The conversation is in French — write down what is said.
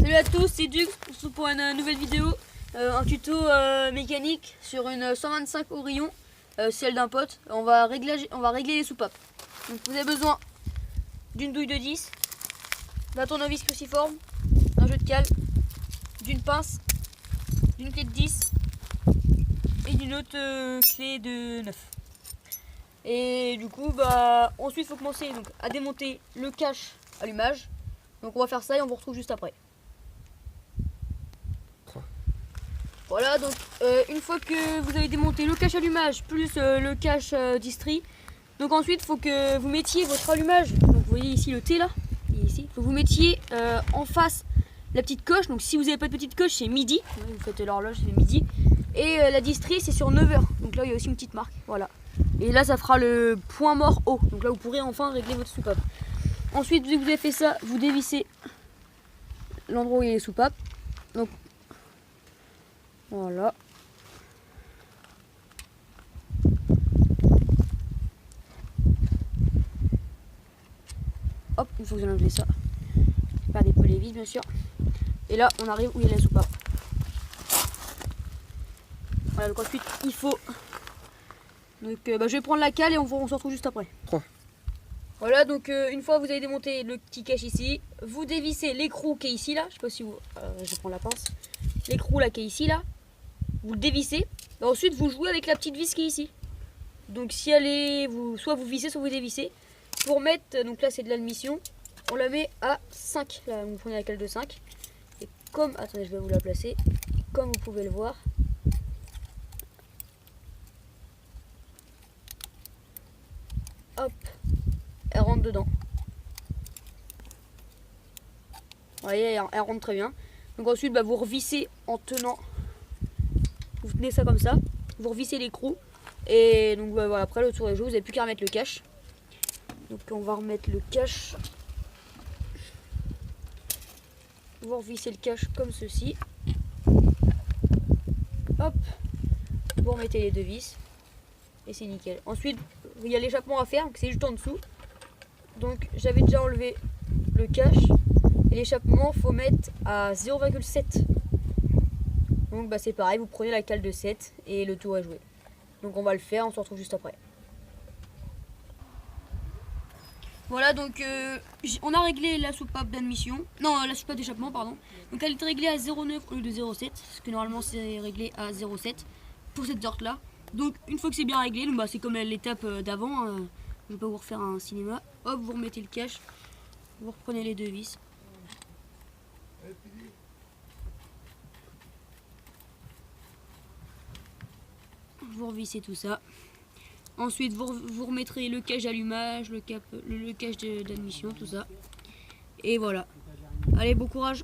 Salut à tous, c'est Dux pour une nouvelle vidéo, un tuto mécanique sur une 125 Orion, celle d'un pote. On va régler les soupapes. Donc vous avez besoin d'une douille de 10, d'un tournevis cruciforme, d'un jeu de cale, d'une pince, d'une clé de 10 et d'une autre clé de 9. Et du coup, ensuite il faut commencer donc, à démonter le cache allumage. Donc on va faire ça et on vous retrouve juste après. Voilà, donc une fois que vous avez démonté le cache allumage plus le cache distri, donc ensuite il faut que vous mettiez votre allumage. Donc vous voyez ici le T là, ici, faut que vous mettiez en face la petite coche. Donc si vous n'avez pas de petite coche, c'est midi. Vous faites l'horloge, c'est midi. Et la distri c'est sur 9h. Donc là il y a aussi une petite marque. Voilà. Et là ça fera le point mort haut. Donc là vous pourrez enfin régler votre soupape. Ensuite, dès que vous avez fait ça, vous dévissez l'endroit où il y a les soupapes. Donc voilà. Hop, il faut que vous enlevez ça. Perdez pas les vis bien sûr. Et là, on arrive où il y a la soupape. Voilà, donc ensuite, il faut... Donc je vais prendre la cale et on se retrouve juste après. 3. Voilà, donc une fois que vous avez démonté le petit cache ici, vous dévissez l'écrou qui est ici là. Je sais pas si vous... je prends la pince. L'écrou là qui est ici là. Vous le dévissez. Et ensuite, vous jouez avec la petite vis qui est ici. Donc si elle est... soit vous vissez, soit vous dévissez. Pour mettre... Donc là, c'est de l'admission. On la met à 5. Là, vous prenez la cale de 5. Et comme... Attendez, je vais vous la placer. Comme vous pouvez le voir. Hop. Elle rentre dedans. Vous voyez, elle rentre très bien. Donc ensuite, vous revissez en tenant. Vous tenez ça comme ça. Vous revissez l'écrou. Et donc voilà, après le tour est joué. Vous n'avez plus qu'à remettre le cache. Donc on va remettre le cache. Vous revissez le cache comme ceci. Hop. Vous remettez les deux vis. Et c'est nickel. Ensuite, il y a l'échappement à faire. Donc c'est juste en dessous. Donc j'avais déjà enlevé le cache. Et l'échappement, faut mettre à 0,7. Donc c'est pareil, vous prenez la cale de 7 et le tour est joué. Donc on va le faire, on se retrouve juste après. Voilà, donc on a réglé la soupape d'admission. Non, la soupape d'échappement, pardon. Donc elle est réglée à 0,9 au lieu de 0,7. Parce que normalement c'est réglé à 0,7 pour cette sorte là. Donc une fois que c'est bien réglé, c'est comme l'étape d'avant. Je vais pas vous refaire un cinéma. Hop, vous remettez le cache. Vous reprenez les deux vis. Vous revissez tout ça. Ensuite, vous remettrez le cache d'allumage, le cache d'admission, tout ça. Et voilà. Allez, bon courage.